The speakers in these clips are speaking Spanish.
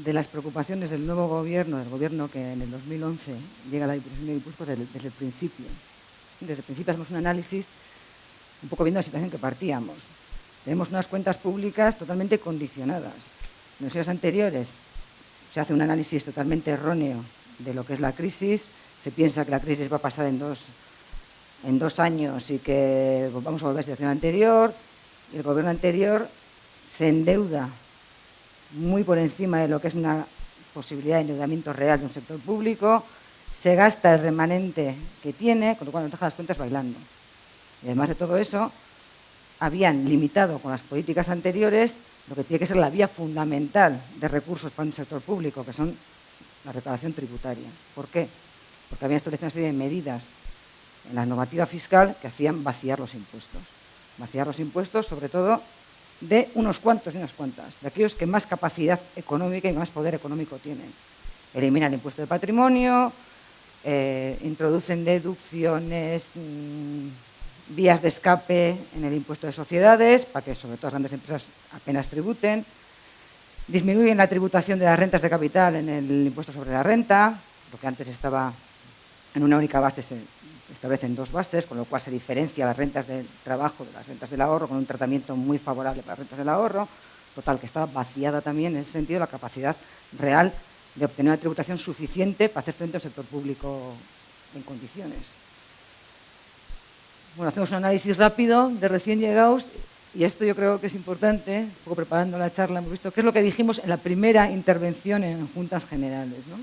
de las preocupaciones del nuevo gobierno, del gobierno que en el 2011 llega a la Diputación de Guipúzcoa desde el principio. Desde el principio hacemos un análisis un poco viendo la situación que partíamos. Tenemos unas cuentas públicas totalmente condicionadas. En los años anteriores se hace un análisis totalmente erróneo de lo que es la crisis. Se piensa que la crisis va a pasar en dos años y que vamos a volver a la situación anterior. Y el gobierno anterior se endeuda muy por encima de lo que es una posibilidad de endeudamiento real de un sector público, se gasta el remanente que tiene, con lo cual nos deja las cuentas bailando. Y además de todo eso, habían limitado con las políticas anteriores lo que tiene que ser la vía fundamental de recursos para un sector público, que son la recaudación tributaria. ¿Por qué? Porque habían establecido una serie de medidas en la normativa fiscal que hacían vaciar los impuestos. Vaciar los impuestos, sobre todo, de unos cuantos y unas cuantas, de aquellos que más capacidad económica y más poder económico tienen. Eliminan el impuesto de patrimonio, introducen deducciones, vías de escape en el impuesto de sociedades, para que sobre todo las grandes empresas apenas tributen, disminuyen la tributación de las rentas de capital en el impuesto sobre la renta, lo que antes estaba en una única base se establecen dos bases, con lo cual se diferencia las rentas del trabajo de las rentas del ahorro, con un tratamiento muy favorable para las rentas del ahorro. Total, que está vaciada también en ese sentido la capacidad real de obtener una tributación suficiente para hacer frente a un sector público en condiciones. Bueno, hacemos un análisis rápido de recién llegados y esto yo creo que es importante, un poco preparando la charla hemos visto qué es lo que dijimos en la primera intervención en Juntas Generales, ¿no?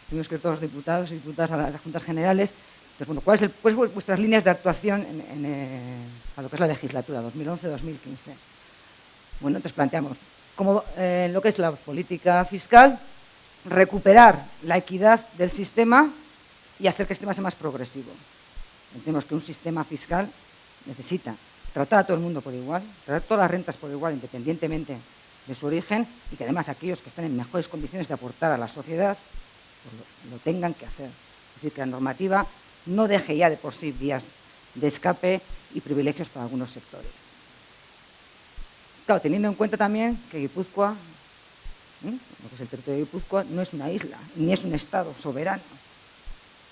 Tuvimos que ir todos los diputados y diputadas a las Juntas Generales. Entonces, bueno, ¿cuáles son vuestras líneas de actuación a lo que es la legislatura 2011-2015? Bueno, entonces planteamos como lo que es la política fiscal, recuperar la equidad del sistema y hacer que el sistema sea más progresivo. Entendemos que un sistema fiscal necesita tratar a todo el mundo por igual, tratar todas las rentas por igual, independientemente de su origen, y que además aquellos que están en mejores condiciones de aportar a la sociedad pues lo tengan que hacer. Es decir, que la normativa no deje ya de por sí vías de escape y privilegios para algunos sectores. Claro, teniendo en cuenta también que Guipúzcoa, lo que es el territorio de Guipúzcoa, no es una isla, ni es un estado soberano.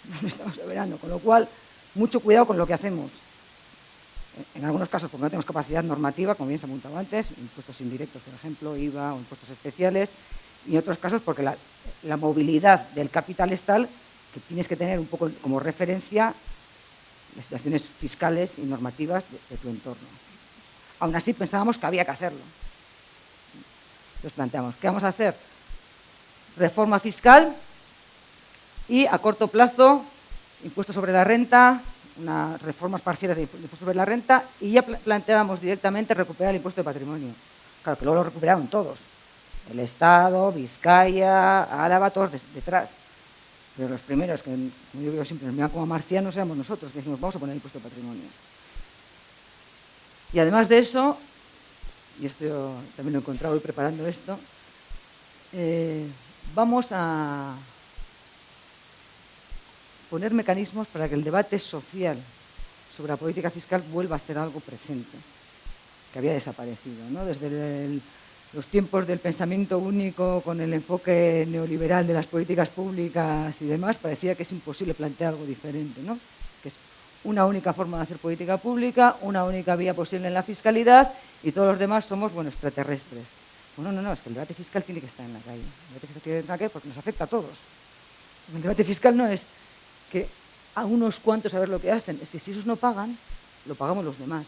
No es un estado soberano, con lo cual, mucho cuidado con lo que hacemos. En algunos casos, porque no tenemos capacidad normativa, como bien se ha apuntado antes, impuestos indirectos, por ejemplo, IVA o impuestos especiales, y en otros casos porque la movilidad del capital es tal que tienes que tener un poco como referencia las situaciones fiscales y normativas de tu entorno. Aún así pensábamos que había que hacerlo. Entonces planteamos, ¿qué vamos a hacer? Reforma fiscal y a corto plazo impuesto sobre la renta, unas reformas parciales de impuesto sobre la renta y ya planteábamos directamente recuperar el impuesto de patrimonio. Claro que luego lo recuperaron todos. El Estado, Vizcaya, Álava, todos detrás. Pero los primeros, que como yo digo siempre, nos miran como marcianos, éramos nosotros, que decimos, vamos a poner el impuesto de patrimonio. Y además de eso, y esto yo también lo he encontrado hoy preparando esto, vamos a poner mecanismos para que el debate social sobre la política fiscal vuelva a ser algo presente, que había desaparecido, ¿no? Desde los tiempos del pensamiento único con el enfoque neoliberal de las políticas públicas y demás, parecía que es imposible plantear algo diferente, ¿no? Que es una única forma de hacer política pública, una única vía posible en la fiscalidad y todos los demás somos, bueno, extraterrestres. Bueno, no, es que el debate fiscal tiene que estar en la calle. El debate fiscal tiene que estar en la calle porque nos afecta a todos. El debate fiscal no es que a unos cuantos a ver lo que hacen, es que si esos no pagan, lo pagamos los demás.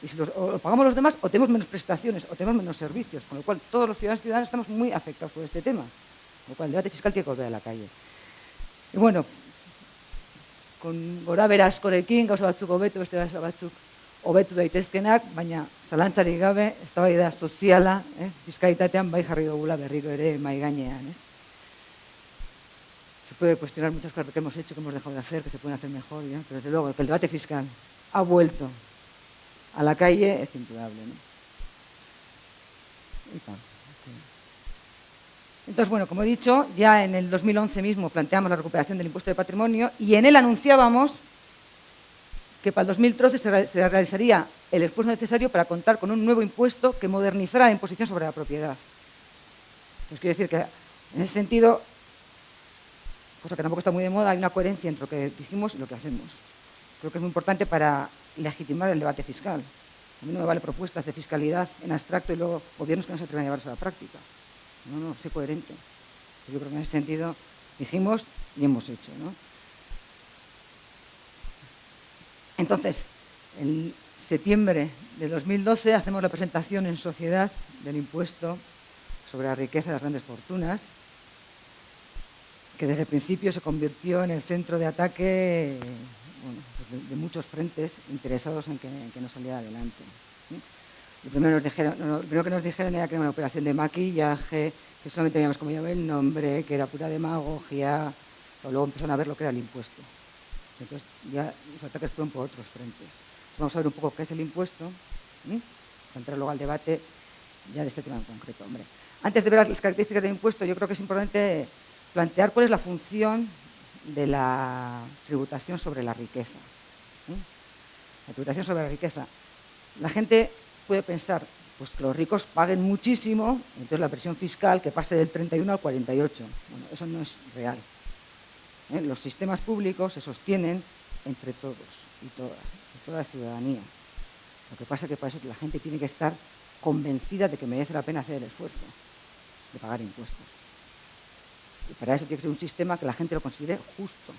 Y si o lo pagamos los demás, o tenemos menos prestaciones, o tenemos menos servicios, con lo cual todos los ciudadanos y ciudadanas estamos muy afectados por este tema. Con lo cual el debate fiscal tiene que volver a la calle. Y bueno, con gora bera askorekin, gauza batzuk hobetu, beste gauza batzuk hobetu daitezkenak, baina zalantzarik gabe, eztabaida soziala, fiskalitatean bai jarri dugula berriro ere mahai gainean. Se puede cuestionar muchas cosas que hemos hecho, que hemos dejado de hacer, que se pueden hacer mejor, ¿ya? Pero desde luego que el debate fiscal ha vuelto a la calle es indudable, ¿no? Entonces, bueno, como he dicho, ya en el 2011 mismo planteamos la recuperación del impuesto de patrimonio y en él anunciábamos que para el 2013 se realizaría el esfuerzo necesario para contar con un nuevo impuesto que modernizara la imposición sobre la propiedad. Pues quiero decir que, en ese sentido, cosa que tampoco está muy de moda, hay una coherencia entre lo que dijimos y lo que hacemos. Creo que es muy importante para legitimar el debate fiscal. A mí no me vale propuestas de fiscalidad en abstracto y luego gobiernos que no se atreven a llevarse a la práctica. No, sé coherente. Yo creo que en ese sentido dijimos y hemos hecho, ¿no? Entonces, en septiembre de 2012 hacemos la presentación en sociedad del impuesto sobre la riqueza de las grandes fortunas, que desde el principio se convirtió en el centro de ataque de muchos frentes interesados en que no saliera adelante. Lo primero que nos dijeron era que era una operación de maquillaje, que solamente habíamos cambiado el nombre, que era pura demagogia, pero luego empezaron a ver lo que era el impuesto. Entonces ya los ataques fueron por otros frentes. Vamos a ver un poco qué es el impuesto, para entrar luego al debate ya de este tema en concreto. Hombre, antes de ver las características del impuesto, yo creo que es importante plantear cuál es la función de la tributación sobre la riqueza. La tributación sobre la riqueza. La gente puede pensar pues, que los ricos paguen muchísimo, entonces la presión fiscal que pase del 31 al 48. Bueno, eso no es real. Los sistemas públicos se sostienen entre todos y todas, entre toda la ciudadanía. Lo que pasa es que para eso la gente tiene que estar convencida de que merece la pena hacer el esfuerzo de pagar impuestos. Y para eso tiene que ser un sistema que la gente lo considere justo.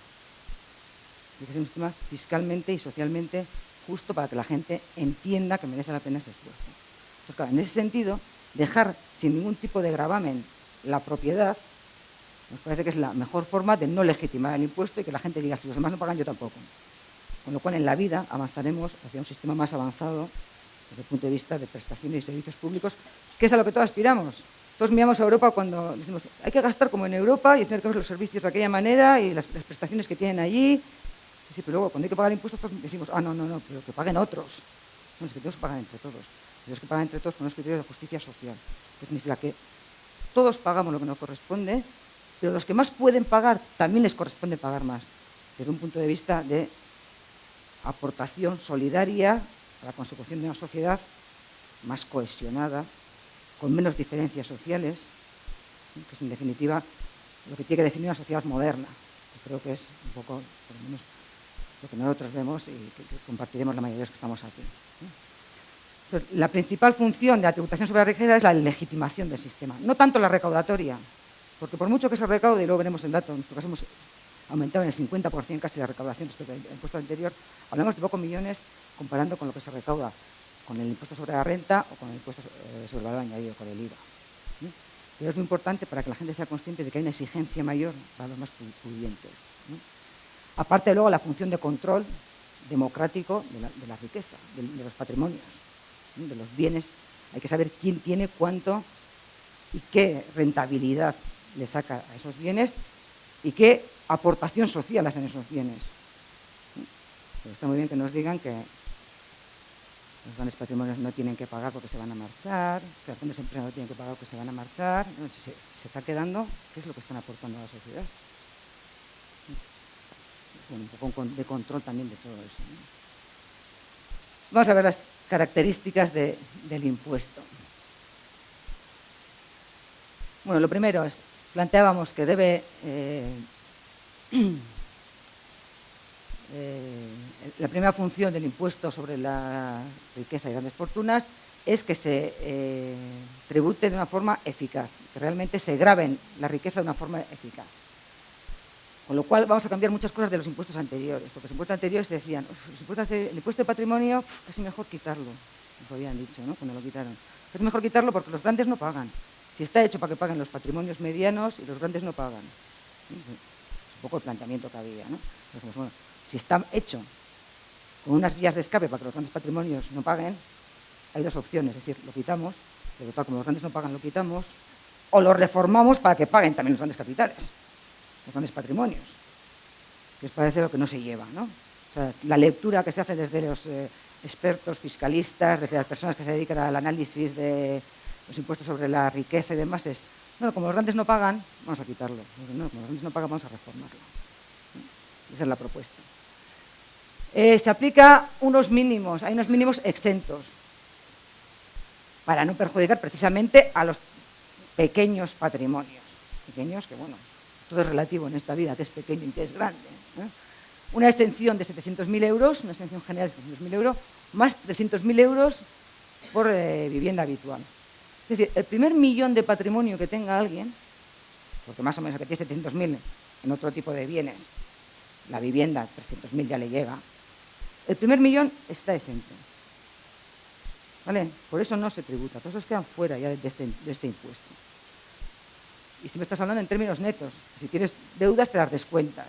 Tiene que ser un sistema fiscalmente y socialmente justo para que la gente entienda que merece la pena ese esfuerzo. Entonces, claro, en ese sentido, dejar sin ningún tipo de gravamen la propiedad nos parece que es la mejor forma de no legitimar el impuesto y que la gente diga, si los demás no pagan, yo tampoco. Con lo cual, en la vida avanzaremos hacia un sistema más avanzado desde el punto de vista de prestaciones y servicios públicos, que es a lo que todos aspiramos. Todos miramos a Europa cuando decimos, hay que gastar como en Europa y tener que ver los servicios de aquella manera y las prestaciones que tienen allí. Sí, pero luego, cuando hay que pagar impuestos, pues decimos, no, pero que paguen otros. No, es que tenemos que pagar entre todos. Tenemos que pagar entre todos con unos criterios de justicia social. Que significa que todos pagamos lo que nos corresponde, pero los que más pueden pagar también les corresponde pagar más, desde un punto de vista de aportación solidaria a la consecución de una sociedad más cohesionada, con menos diferencias sociales, que es en definitiva lo que tiene que definir una sociedad moderna. Yo creo que es un poco, por lo menos, lo que nosotros vemos y que compartiremos la mayoría de los que estamos aquí. Entonces, la principal función de la tributación sobre la riqueza es la legitimación del sistema, no tanto la recaudatoria, porque por mucho que se recaude, y luego veremos el dato, en nuestro caso hemos aumentado en el 50% casi la recaudación respecto al impuesto anterior, hablamos de pocos millones comparando con lo que se recauda con el impuesto sobre la renta o con el impuesto sobre el valor añadido, con el IVA. Pero es muy importante para que la gente sea consciente de que hay una exigencia mayor para los más pudientes. Aparte, luego, la función de control democrático de la riqueza, de los patrimonios, de los bienes. Hay que saber quién tiene cuánto y qué rentabilidad le saca a esos bienes y qué aportación social hacen esos bienes. Pero está muy bien que nos digan que los grandes patrimonios no tienen que pagar porque se van a marchar, que las grandes empresas no tienen que pagar porque se van a marchar. Si se está quedando, ¿qué es lo que están aportando a la sociedad? Bueno, un poco de control también de todo eso. Vamos a ver las características del impuesto. Bueno, lo primero es, planteábamos que debe... la primera función del impuesto sobre la riqueza y grandes fortunas es que se tribute de una forma eficaz, que realmente se graven la riqueza de una forma eficaz. Con lo cual vamos a cambiar muchas cosas de los impuestos anteriores, porque los impuestos anteriores decían, el impuesto de patrimonio casi mejor quitarlo, nos habían dicho, ¿no? Cuando lo quitaron. Es mejor quitarlo porque los grandes no pagan. Si está hecho para que paguen los patrimonios medianos y los grandes no pagan. Es un poco el planteamiento que había, ¿no? Entonces, bueno, si está hecho con unas vías de escape para que los grandes patrimonios no paguen, hay dos opciones, es decir, lo quitamos, pero tal como los grandes no pagan, lo quitamos, o lo reformamos para que paguen también los grandes capitales, los grandes patrimonios, que es parece lo que no se lleva, ¿no? O sea, la lectura que se hace desde los expertos fiscalistas, desde las personas que se dedican al análisis de los impuestos sobre la riqueza y demás es, no, como los grandes no pagan, vamos a quitarlo, no, como los grandes no pagan, vamos a reformarlo. Esa es la propuesta. Se aplica unos mínimos, hay unos mínimos exentos para no perjudicar precisamente a los pequeños patrimonios. Pequeños que, bueno, todo es relativo en esta vida, que es pequeño y que es grande. Una exención de 700.000 euros, una exención general de 700.000 euros, más 300.000 euros por vivienda habitual. Es decir, el primer millón de patrimonio que tenga alguien, porque más o menos que tiene 700.000 en otro tipo de bienes, la vivienda 300.000 ya le llega, el primer millón está exento. ¿Vale? Por eso no se tributa, todos esos quedan fuera ya de este impuesto. Y si me estás hablando en términos netos, si tienes deudas te las descuentas.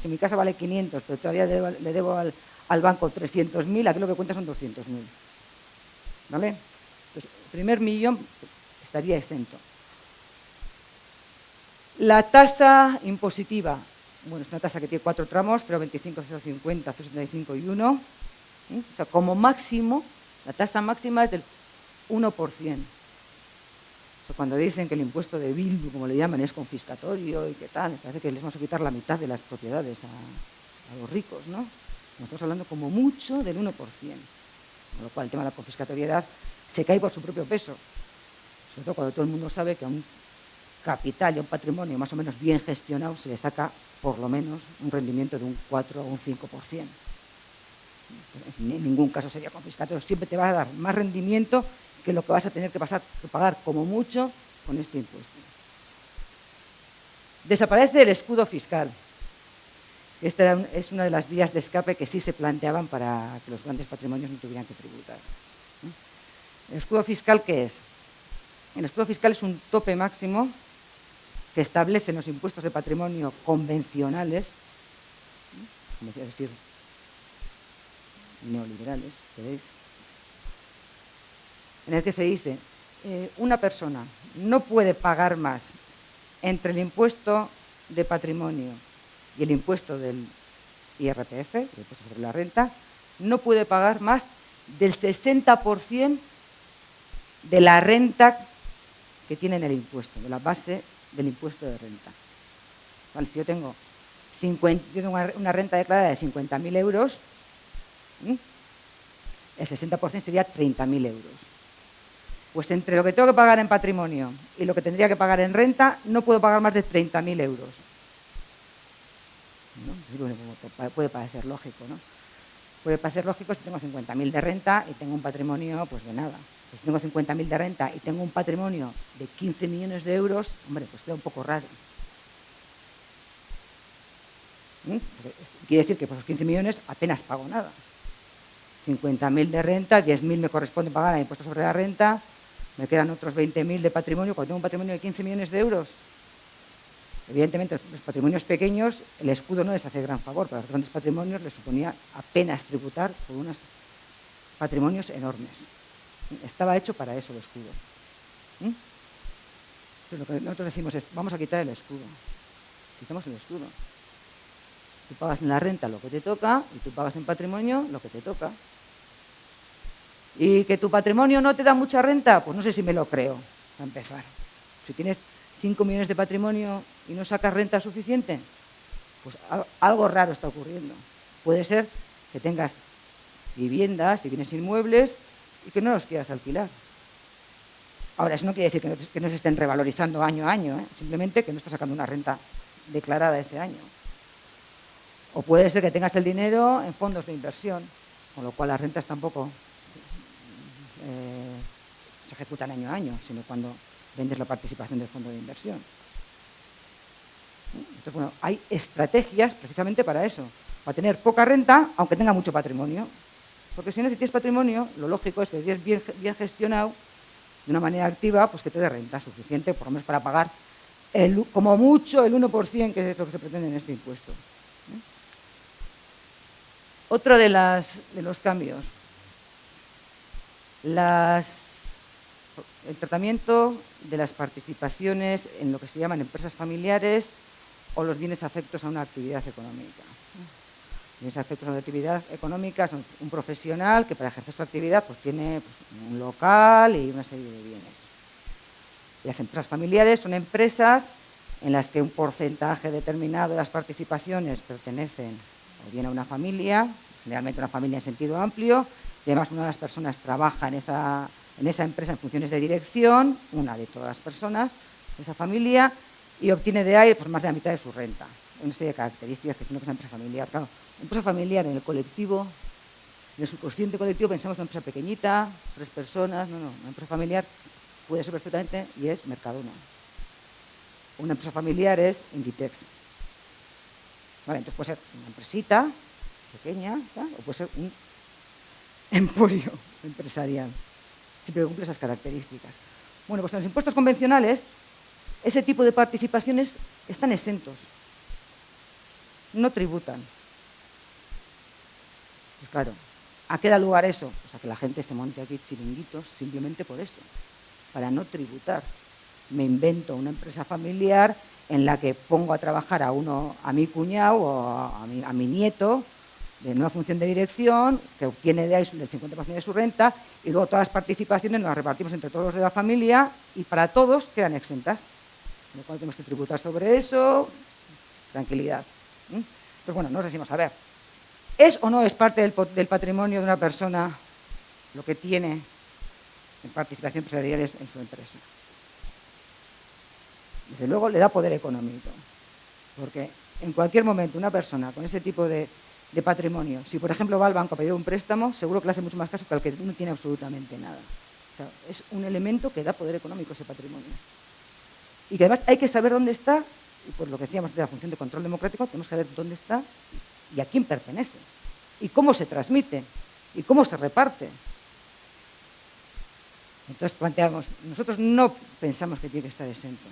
Si mi casa vale 500, pero todavía le debo al banco 300.000, aquí lo que cuenta son 200.000. ¿Vale? Entonces, el primer millón estaría exento. La tasa impositiva, bueno, es una tasa que tiene 4 tramos, 0,25, 0,50, 0,75 y 1. O sea, como máximo, la tasa máxima es del 1%. Cuando dicen que el impuesto de Bildu, como le llaman, es confiscatorio y qué tal, me parece que les vamos a quitar la mitad de las propiedades a los ricos, ¿no? Estamos hablando como mucho del 1%. Con lo cual el tema de la confiscatoriedad se cae por su propio peso. Sobre todo cuando todo el mundo sabe que a un capital y a un patrimonio más o menos bien gestionado se le saca por lo menos un rendimiento de un 4 o un 5%. En ningún caso sería confiscatorio, siempre te va a dar más rendimiento que lo que vas a tener que pagar como mucho con este impuesto. Desaparece el escudo fiscal. Esta es una de las vías de escape que sí se planteaban para que los grandes patrimonios no tuvieran que tributar. ¿El escudo fiscal qué es? El escudo fiscal es un tope máximo que establecen los impuestos de patrimonio convencionales, como decir, neoliberales, ¿veis? En el que se dice, una persona no puede pagar más entre el impuesto de patrimonio y el impuesto del IRPF, el impuesto sobre la renta, no puede pagar más del 60% de la renta que tiene en el impuesto, de la base del impuesto de renta. Vale, si yo tengo una renta declarada de 50.000 euros, el 60% sería 30.000 euros. Pues entre lo que tengo que pagar en patrimonio y lo que tendría que pagar en renta, no puedo pagar más de 30.000 euros. ¿No? Puede parecer lógico, ¿no? Puede parecer lógico si tengo 50.000 de renta y tengo un patrimonio, pues de nada. Pues si tengo 50.000 de renta y tengo un patrimonio de 15 millones de euros, hombre, pues queda un poco raro. Quiere decir que por esos 15 millones apenas pago nada. 50.000 de renta, 10.000 me corresponde pagar a impuestos sobre la renta, me quedan otros 20.000 de patrimonio, cuando tengo un patrimonio de 15 millones de euros. Evidentemente, los patrimonios pequeños, el escudo no les hace gran favor, pero a los grandes patrimonios les suponía apenas tributar por unos patrimonios enormes. Estaba hecho para eso el escudo. Entonces, lo que nosotros decimos es, vamos a quitar el escudo. Quitamos el escudo. Tú pagas en la renta lo que te toca y tú pagas en patrimonio lo que te toca. ¿Y que tu patrimonio no te da mucha renta? Pues no sé si me lo creo, para empezar. Si tienes 5 millones de patrimonio y no sacas renta suficiente, pues algo raro está ocurriendo. Puede ser que tengas viviendas y bienes inmuebles y que no los quieras alquilar. Ahora, eso no quiere decir que no se estén revalorizando año a año, simplemente que no estás sacando una renta declarada ese año. O puede ser que tengas el dinero en fondos de inversión, con lo cual las rentas tampoco se ejecutan año a año, sino cuando vendes la participación del fondo de inversión. Entonces, bueno, hay estrategias precisamente para eso, para tener poca renta, aunque tenga mucho patrimonio. Porque si no, si tienes patrimonio, lo lógico es que estés bien gestionado, de una manera activa, pues que te dé renta suficiente, por lo menos para pagar como mucho el 1%, que es lo que se pretende en este impuesto. Otro de los cambios, el tratamiento de las participaciones en lo que se llaman empresas familiares o los bienes afectos a una actividad económica. Bienes afectos a una actividad económica son un profesional que para ejercer su actividad pues tiene un local y una serie de bienes. Las empresas familiares son empresas en las que un porcentaje determinado de las participaciones pertenecen o bien a una familia, generalmente una familia en sentido amplio, y además una de las personas trabaja en esa empresa en funciones de dirección, una de todas las personas, esa familia y obtiene de ahí pues, más de la mitad de su renta. Una serie de características que tiene una empresa familiar. Claro, empresa familiar en el colectivo, en el subconsciente colectivo pensamos en una empresa pequeñita, 3 personas, no, una empresa familiar puede ser perfectamente y es Mercadona. Una empresa familiar es Inditex. Vale, entonces puede ser una empresita pequeña, ¿tá? O puede ser un emporio empresarial. Siempre cumple esas características. Bueno, pues en los impuestos convencionales, ese tipo de participaciones están exentos. No tributan. Pues claro, ¿a qué da lugar eso? Pues a que la gente se monte aquí chiringuitos simplemente por eso, para no tributar. Me invento una empresa familiar en la que pongo a trabajar a mi cuñado o a mi nieto de una función de dirección que obtiene de ahí el 50% de su renta y luego todas las participaciones nos las repartimos entre todos los de la familia y para todos quedan exentas. Con lo cual tenemos que tributar sobre eso, tranquilidad. Entonces, bueno, nos decimos, a ver, ¿es o no es parte del patrimonio de una persona lo que tiene en participaciones empresariales en su empresa? Desde luego le da poder económico, porque en cualquier momento una persona con ese tipo de patrimonio, si por ejemplo va al banco a pedir un préstamo, seguro que le hace mucho más caso que al que no tiene absolutamente nada. O sea, es un elemento que da poder económico ese patrimonio. Y que además hay que saber dónde está, y por lo que decíamos de la función de control democrático, tenemos que saber dónde está y a quién pertenece, y cómo se transmite, y cómo se reparte. Entonces planteamos, nosotros no pensamos que tiene que estar exento.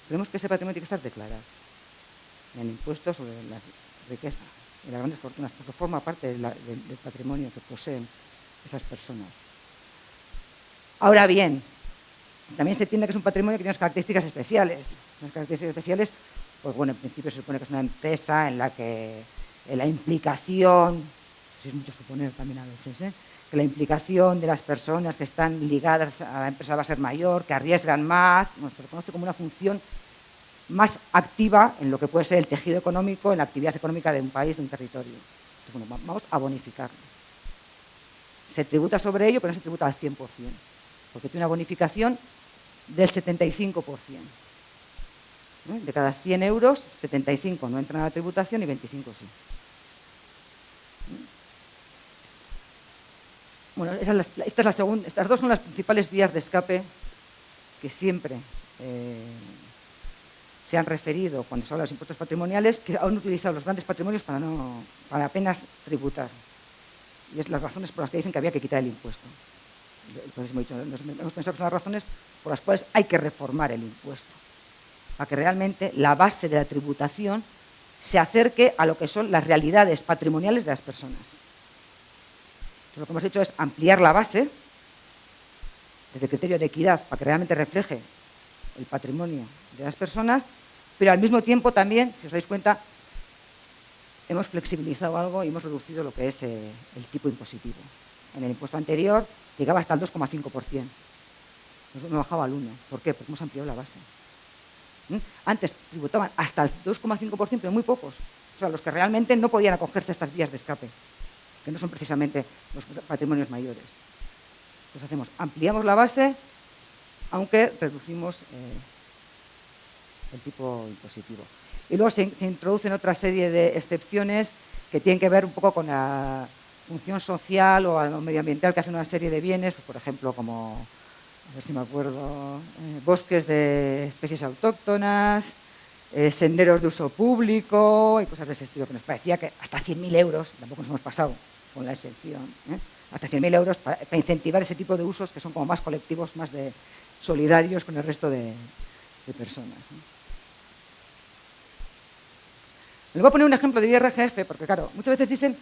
Creemos que ese patrimonio tiene que estar declarado en el impuesto sobre la riqueza y las grandes fortunas, porque forma parte del patrimonio que poseen esas personas. Ahora bien, también se entiende que es un patrimonio que tiene unas características especiales. Unas características especiales, pues bueno, en principio se supone que es una empresa en la que la implicación, es mucho suponer también a veces, que la implicación de las personas que están ligadas a la empresa va a ser mayor, que arriesgan más, bueno, se reconoce como una función más activa en lo que puede ser el tejido económico, en la actividad económica de un país, de un territorio. Entonces, bueno, vamos a bonificarlo. Se tributa sobre ello, pero no se tributa al 100%, porque tiene una bonificación del 75%. De cada 100 euros, 75 no entran a la tributación y 25 sí. Bueno, esta es la segunda, estas dos son las principales vías de escape que siempre se han referido cuando se habla de los impuestos patrimoniales, que han utilizado los grandes patrimonios para apenas tributar. Y es las razones por las que dicen que había que quitar el impuesto. Hemos pensado que son las razones por las cuales hay que reformar el impuesto, para que realmente la base de la tributación se acerque a lo que son las realidades patrimoniales de las personas. Entonces, lo que hemos hecho es ampliar la base desde el criterio de equidad para que realmente refleje el patrimonio de las personas, pero al mismo tiempo también, si os dais cuenta, hemos flexibilizado algo y hemos reducido lo que es el tipo impositivo. En el impuesto anterior llegaba hasta el 2,5%. Nosotros hemos bajado al 1%. ¿Por qué? Porque hemos ampliado la base. Antes tributaban hasta el 2,5%, pero muy pocos. O sea, los que realmente no podían acogerse a estas vías de escape, que no son precisamente los patrimonios mayores. Entonces ampliamos la base, aunque reducimos el tipo impositivo. Y luego se introducen otra serie de excepciones que tienen que ver un poco con la función social o medioambiental que hacen una serie de bienes, pues, por ejemplo, como, a ver si me acuerdo, bosques de especies autóctonas, senderos de uso público y cosas de ese estilo, que nos parecía que hasta 100.000 euros, tampoco nos hemos pasado con la excepción, hasta 100.000 euros para incentivar ese tipo de usos que son como más colectivos, más solidarios con el resto de personas. Les voy a poner un ejemplo de IRGF, porque claro, muchas veces dicen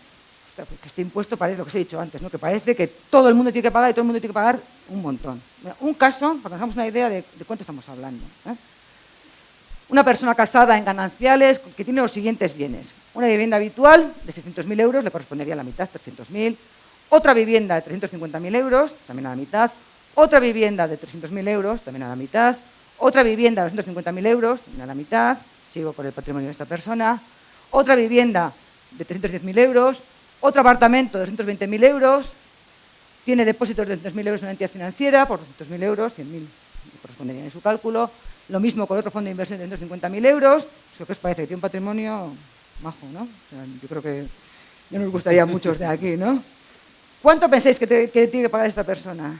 que este impuesto parece lo que os he dicho antes, ¿no? Que parece que todo el mundo tiene que pagar y todo el mundo tiene que pagar un montón. Bueno, un caso, para que nos hagamos una idea de cuánto estamos hablando. Una persona casada en gananciales que tiene los siguientes bienes. Una vivienda habitual de 600.000 euros, le correspondería a la mitad, 300.000. Otra vivienda de 350.000 euros, también a la mitad. Otra vivienda de 300.000 euros, también a la mitad. Otra vivienda de 250.000 euros, también a la mitad. Sigo por el patrimonio de esta persona. Otra vivienda de 310.000 euros. Otro apartamento de 220.000 euros. Tiene depósitos de 200.000 euros en una entidad financiera por 200.000 euros, 100.000 corresponderían en su cálculo. Lo mismo con otro fondo de inversión de 250.000 euros. ¿Qué os parece? Que tiene un patrimonio majo, ¿no? O sea, yo creo que no nos gustaría a muchos de aquí, ¿no? ¿Cuánto pensáis que tiene que pagar esta persona?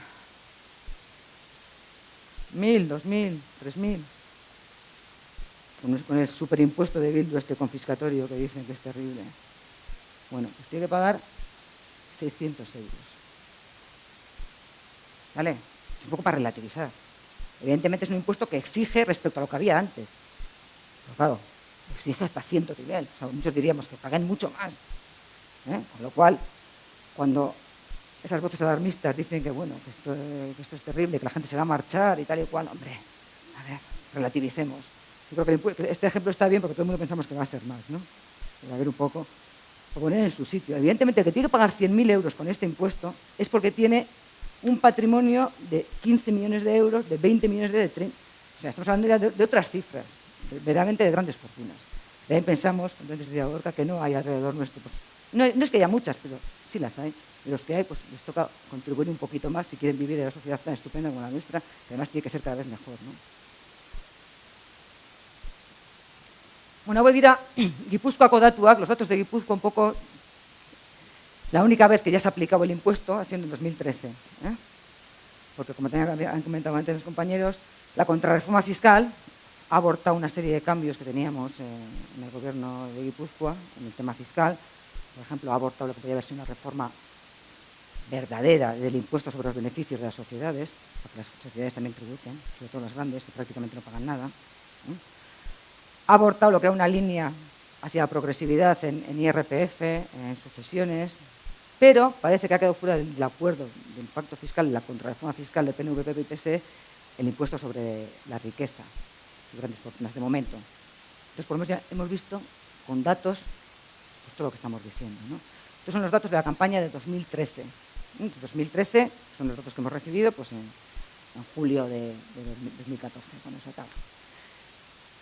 ¿1.000, 2.000, 3.000? Con el superimpuesto de Bildu este confiscatorio que dicen que es terrible. Bueno, pues tiene que pagar 600 euros. ¿Vale? Es un poco para relativizar. Evidentemente es un impuesto que exige respecto a lo que había antes. Pero claro, exige hasta 100 nivel. O sea, muchos diríamos que paguen mucho más. Con lo cual, cuando esas voces alarmistas dicen que, bueno, que esto es terrible, que la gente se va a marchar y tal y cual, hombre, a ver, relativicemos. Yo creo que este ejemplo está bien porque todo el mundo pensamos que va a ser más, ¿no? Pero a ver un poco, o poner en su sitio. Evidentemente, el que tiene que pagar 100.000 euros con este impuesto es porque tiene un patrimonio de 15 millones de euros, de 20 millones de euros, de 30. O sea, estamos hablando ya de otras cifras, verdaderamente de grandes fortunas. También pensamos, entonces decía Gorka, que no hay alrededor nuestro. Pues, no es que haya muchas, pero sí las hay. Y los que hay, pues les toca contribuir un poquito más si quieren vivir en una sociedad tan estupenda como la nuestra, que además tiene que ser cada vez mejor, ¿no? Bueno, voy a ir a Gipuzkoako datuak, los datos de Guipúzcoa un poco. La única vez que ya se ha aplicado el impuesto ha sido en 2013, porque como han comentado antes los compañeros, la contrarreforma fiscal ha abortado una serie de cambios que teníamos en el gobierno de Guipúzcoa, en el tema fiscal. Por ejemplo, ha abortado lo que podría haber sido una reforma verdadera del impuesto sobre los beneficios de las sociedades, para que las sociedades también tributen, sobre todo las grandes, que prácticamente no pagan nada. Ha abortado lo que era una línea hacia la progresividad en IRPF, en sucesiones, pero parece que ha quedado fuera del acuerdo del pacto fiscal, de la contrarreforma fiscal de PNV, PP y PSE, el impuesto sobre la riqueza y grandes fortunas de momento. Entonces, por lo menos ya hemos visto con datos pues, todo lo que estamos diciendo, ¿no? Estos son los datos de la campaña de 2013. De 2013 son los datos que hemos recibido pues, en julio de 2014, con eso acaba.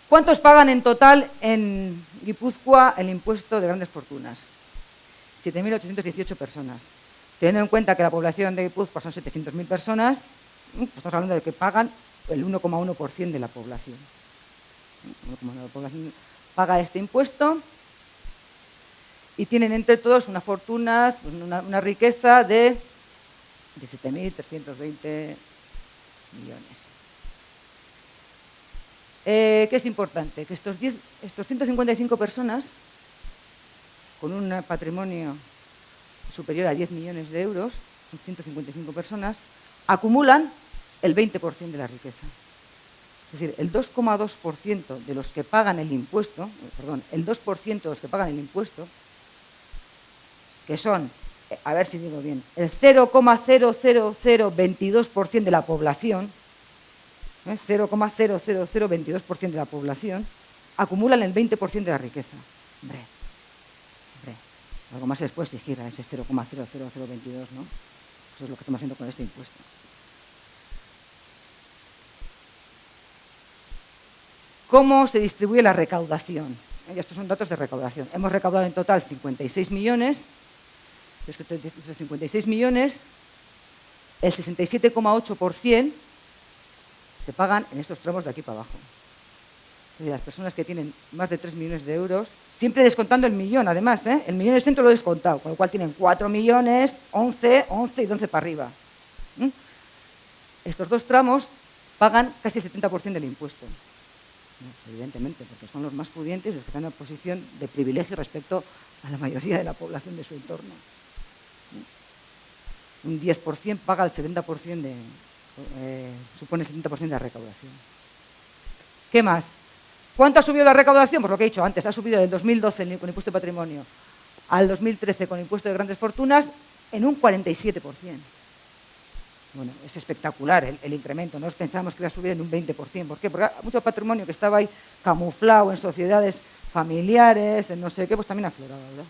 ¿Cuántos pagan en total en Guipúzcoa el impuesto de grandes fortunas? 7.818 personas. Teniendo en cuenta que la población de Guipúzcoa son 700.000 personas, pues estamos hablando de que pagan el 1,1% de la población. 1,1% de la población paga este impuesto y tienen entre todos una fortuna, una riqueza de 7.320 millones. ¿Qué es importante? Que estos 155 personas con un patrimonio superior a 10 millones de euros, 155 personas, acumulan el 20% de la riqueza. Es decir, el 2,2% de los que pagan el impuesto, el 2% de los que pagan el impuesto, que son, a ver si digo bien, el 0,00022% de la población, 0,00022% de la población, acumulan el 20% de la riqueza. Hombre, algo más se les puede exigir a ese 0,00022, ¿no? Eso es lo que estamos haciendo con este impuesto. ¿Cómo se distribuye la recaudación? Estos son datos de recaudación. Hemos recaudado en total 56 millones. De estos 56 millones, el 67,8% se pagan en estos tramos de aquí para abajo. Es decir, las personas que tienen más de 3 millones de euros, siempre descontando el millón, además, el millón de centro lo he descontado, con lo cual tienen 4 millones, 11 y 12 para arriba. Estos dos tramos pagan casi el 70% del impuesto. Evidentemente, porque son los más pudientes y los que están en una posición de privilegio respecto a la mayoría de la población de su entorno. Un 10% paga el 70% supone el 70% de la recaudación. ¿Qué más? ¿Cuánto ha subido la recaudación? Pues lo que he dicho antes, ha subido del 2012 con impuesto de patrimonio al 2013 con impuesto de grandes fortunas en un 47%. Bueno, es espectacular el incremento, no pensábamos que iba a subir en un 20%. ¿Por qué? Porque mucho patrimonio que estaba ahí camuflado en sociedades familiares, en no sé qué, pues también ha aflorado, ¿verdad?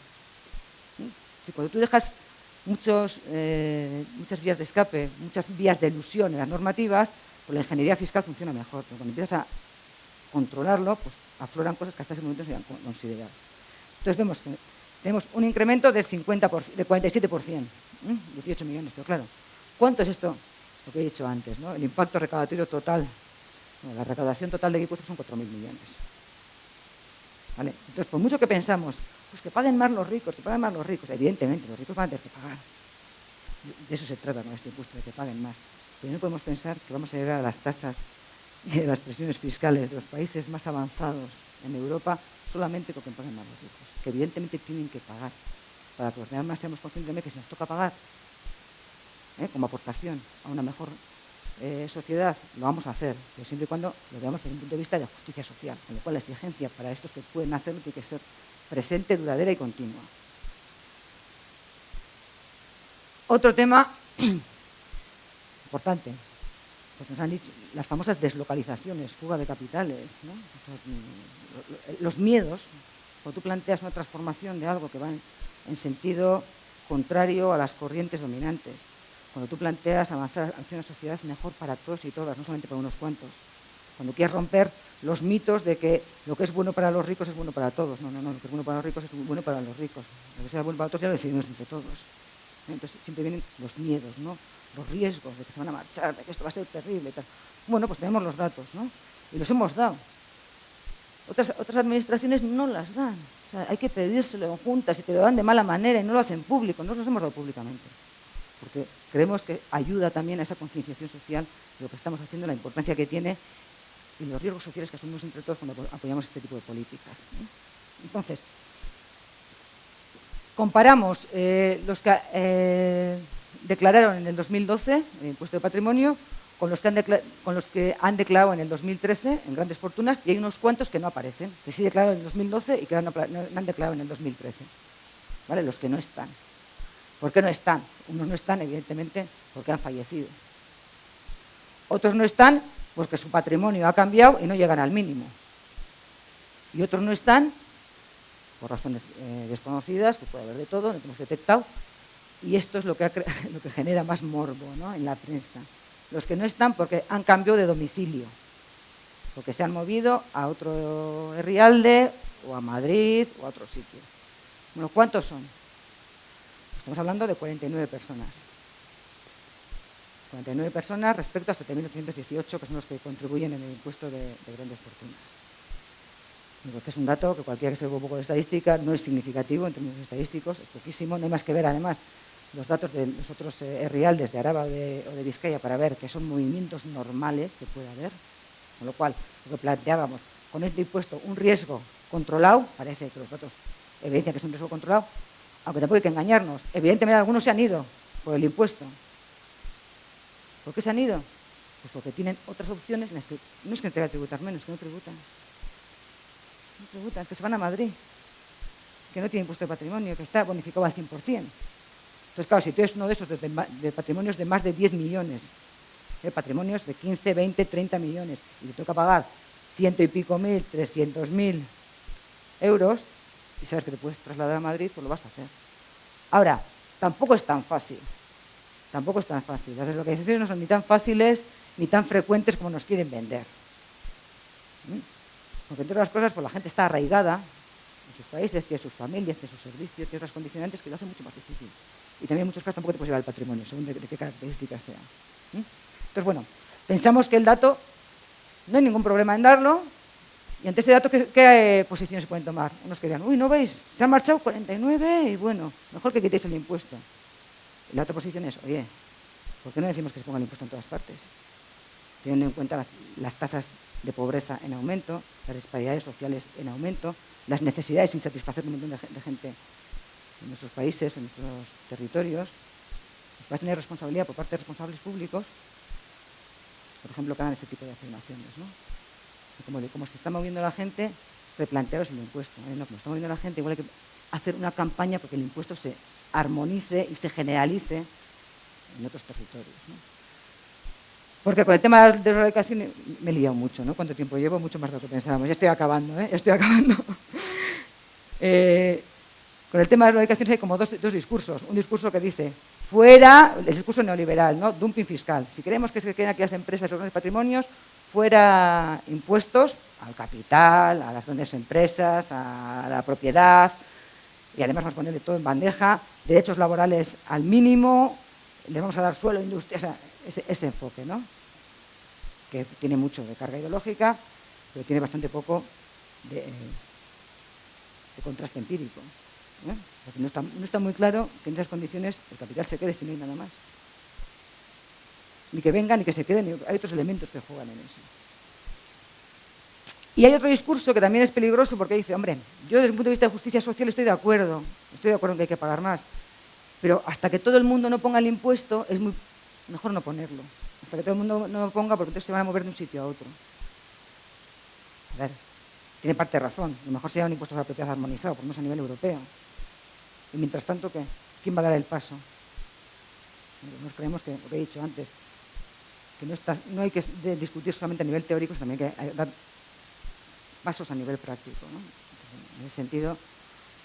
¿Sí? Cuando tú dejas muchas vías de escape, muchas vías de elusión en las normativas, pues la ingeniería fiscal funciona mejor. Pero cuando empiezas a controlarlo, pues afloran cosas que hasta ese momento se habían considerado. Entonces vemos que tenemos un incremento del 47%, 18 millones, pero claro, ¿cuánto es esto? Lo que he dicho antes, ¿no? El impacto recaudatorio total Bueno, la recaudación total de Guipúzcoa son 4.000 millones. ¿Vale? Entonces, por mucho que pensamos, pues que paguen más los ricos, evidentemente los ricos van a tener que pagar. De eso se trata con este impuesto, de que paguen más. Pero no podemos pensar que vamos a llegar a las tasas y a las presiones fiscales de los países más avanzados en Europa solamente con que paguen más los ricos, que evidentemente tienen que pagar, para que los demás seamos conscientes de que si nos toca pagar como aportación a una mejor sociedad, lo vamos a hacer, pero siempre y cuando lo veamos desde un punto de vista de justicia social, con lo cual la exigencia para estos que pueden hacerlo tiene que ser presente, duradera y continua. Otro tema importante, pues nos han dicho las famosas deslocalizaciones, fuga de capitales, ¿no? O sea, los miedos, cuando tú planteas una transformación de algo que va en sentido contrario a las corrientes dominantes, cuando tú planteas avanzar hacia una sociedad mejor para todos y todas, no solamente para unos cuantos, cuando quieres romper los mitos de que lo que es bueno para los ricos es bueno para todos. No, lo que es bueno para los ricos es bueno para los ricos. Lo que sea bueno para todos ya lo decidimos entre todos. Entonces siempre vienen los miedos, ¿no? Los riesgos de que se van a marchar, de que esto va a ser terrible y tal. Bueno, pues tenemos los datos, ¿no? Y los hemos dado. Otras administraciones no las dan. O sea, hay que pedírselo en juntas y te lo dan de mala manera y no lo hacen público. No los hemos dado públicamente. Porque creemos que ayuda también a esa concienciación social de lo que estamos haciendo, la importancia que tiene y los riesgos sociales que asumimos entre todos cuando apoyamos este tipo de políticas, ¿no? Entonces, comparamos los que declararon en el 2012 el impuesto de patrimonio con los que han declarado en el 2013 en grandes fortunas, y hay unos cuantos que no aparecen, que sí declararon en el 2012 y que no han declarado en el 2013. ¿Vale? Los que no están. ¿Por qué no están? Unos no están, evidentemente, porque han fallecido. Otros no están porque su patrimonio ha cambiado y no llegan al mínimo. Y otros no están por razones desconocidas, que puede haber de todo, no hemos detectado, y esto es lo que genera más morbo, ¿no?, en la prensa. Los que no están porque han cambiado de domicilio, porque se han movido a otro Herrialde, o a Madrid, o a otro sitio. Bueno, ¿cuántos son? Estamos hablando de 49 personas. 49 personas respecto a 7.818, que son los que contribuyen en el impuesto de grandes fortunas. Digo que es un dato que cualquiera que sepa un poco de estadística no es significativo en términos estadísticos, es poquísimo, no hay más que ver además los datos de los otros herrialdes de Araba o de Vizcaya para ver que son movimientos normales que puede haber, con lo cual lo que planteábamos con este impuesto, un riesgo controlado, parece que los datos evidencian que es un riesgo controlado, aunque tampoco hay que engañarnos, evidentemente algunos se han ido por el impuesto. ¿Por qué se han ido? Pues porque tienen otras opciones en las que no es que tengan que tributar menos, que no tributan. No tributan, es que se van a Madrid, que no tiene impuesto de patrimonio, que está bonificado al 100%. Entonces, claro, si tú eres uno de esos de patrimonios de más de 10 millones, patrimonios de 15, 20, 30 millones, y te toca pagar 100 y pico mil, 300.000 euros, y sabes que te puedes trasladar a Madrid, pues lo vas a hacer. Ahora, tampoco es tan fácil. Tampoco es tan fácil. Las deslocalizaciones no son ni tan fáciles ni tan frecuentes como nos quieren vender. Porque entre otras cosas, pues la gente está arraigada en sus países, tiene sus familias, tiene sus servicios, tiene otras condicionantes que lo hacen mucho más difícil. Y también en muchos casos tampoco te puedes llevar el patrimonio, según de qué características sean. Entonces, bueno, pensamos que el dato, no hay ningún problema en darlo, y ante ese dato, ¿qué posiciones se pueden tomar? Unos que digan, uy, ¿no veis? Se han marchado 49 y bueno, mejor que quitéis el impuesto. Y la otra posición es, oye, ¿por qué no decimos que se ponga el impuesto en todas partes? Teniendo en cuenta las tasas de pobreza en aumento, las disparidades sociales en aumento, las necesidades sin satisfacer de un montón de gente en nuestros países, en nuestros territorios. Va a tener responsabilidad por parte de responsables públicos, por ejemplo, que hagan este tipo de afirmaciones, ¿no? Como se está moviendo la gente, replantearos el impuesto. No, como se está moviendo la gente, igual hay que hacer una campaña porque el impuesto se armonice y se generalice en otros territorios, ¿no? Porque con el tema de la educación me he liado mucho, ¿no? ¿Cuánto tiempo llevo? Mucho más de lo que pensábamos. Ya estoy acabando, ¿eh? Ya estoy acabando. Con el tema de la educación hay como dos discursos. Un discurso que dice, fuera, el discurso neoliberal, ¿no? Dumping fiscal. Si queremos que se queden aquí las empresas, los grandes patrimonios, fuera impuestos al capital, a las grandes empresas, a la propiedad, y además vamos a ponerle todo en bandeja, derechos laborales al mínimo, le vamos a dar suelo, industria, o sea, ese enfoque, ¿no? que tiene mucho de carga ideológica, pero tiene bastante poco de contraste empírico. Porque no está muy claro que en esas condiciones el capital se quede si no hay nada más. Ni que venga, ni que se quede, hay otros elementos que juegan en eso. Y hay otro discurso que también es peligroso porque dice, hombre, yo desde el punto de vista de justicia social estoy de acuerdo en que hay que pagar más, pero hasta que todo el mundo no ponga el impuesto es mejor no ponerlo. Hasta que todo el mundo no lo ponga, porque entonces se van a mover de un sitio a otro. A ver, tiene parte de razón. Lo mejor sería un impuesto a la propiedad armonizado, por lo menos a nivel europeo. Y mientras tanto, ¿qué? ¿Quién va a dar el paso? Nos creemos que, lo que he dicho antes, que no hay que discutir solamente a nivel teórico, sino también hay que dar pasos a nivel práctico, ¿no? Entonces, en ese sentido,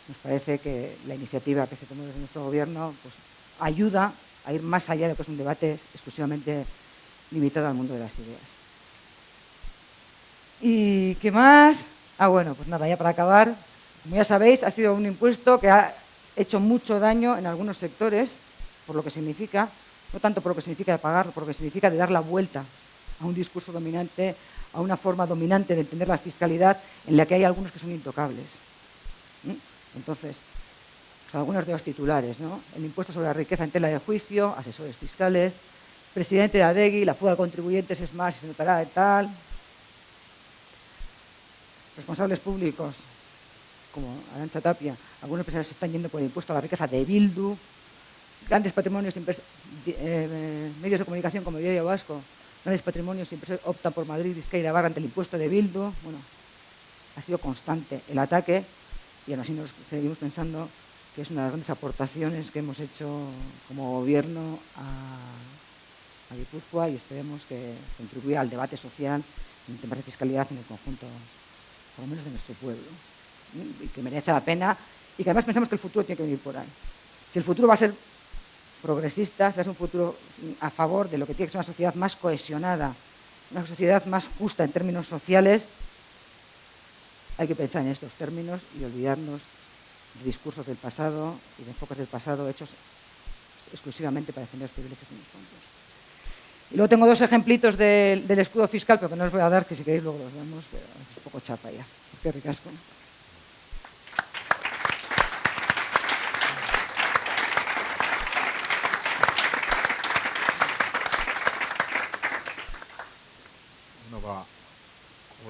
nos parece que la iniciativa que se tomó desde nuestro gobierno pues, ayuda a ir más allá de que es un debate exclusivamente limitado al mundo de las ideas. ¿Y qué más? Bueno, pues nada, ya para acabar, como ya sabéis, ha sido un impuesto que ha hecho mucho daño en algunos sectores, por lo que significa, no tanto por lo que significa de pagar, por lo que significa de dar la vuelta a un discurso dominante, a una forma dominante de entender la fiscalidad en la que hay algunos que son intocables. Entonces, pues algunos de los titulares, ¿no? El impuesto sobre la riqueza en tela de juicio, asesores fiscales, presidente de ADEGI, la fuga de contribuyentes es más y se notará de tal. Responsables públicos, como Arantxa Tapia, algunos empresarios se están yendo por el impuesto a la riqueza de Bildu, grandes patrimonios, medios de comunicación como Diario Vasco, grandes patrimonios y empresarios optan por Madrid, Vizcaya y Navarra ante el impuesto de Bildu. Bueno, ha sido constante el ataque y aún así nos seguimos pensando que es una de las grandes aportaciones que hemos hecho como gobierno a Guipúzcoa y esperemos que contribuya al debate social en temas de fiscalidad en el conjunto, por lo menos de nuestro pueblo, y que merece la pena y que además pensamos que el futuro tiene que venir por ahí. Si el futuro va a ser progresista, si va a ser un futuro a favor de lo que tiene que ser una sociedad más cohesionada, una sociedad más justa en términos sociales, hay que pensar en estos términos y olvidarnos de discursos del pasado y de enfoques del pasado hechos exclusivamente para defender los privilegios de unos cuantos. Y luego tengo dos ejemplitos del escudo fiscal, pero que no os voy a dar, que si queréis luego los damos, pero es un poco chapa ya. Es que ricasco.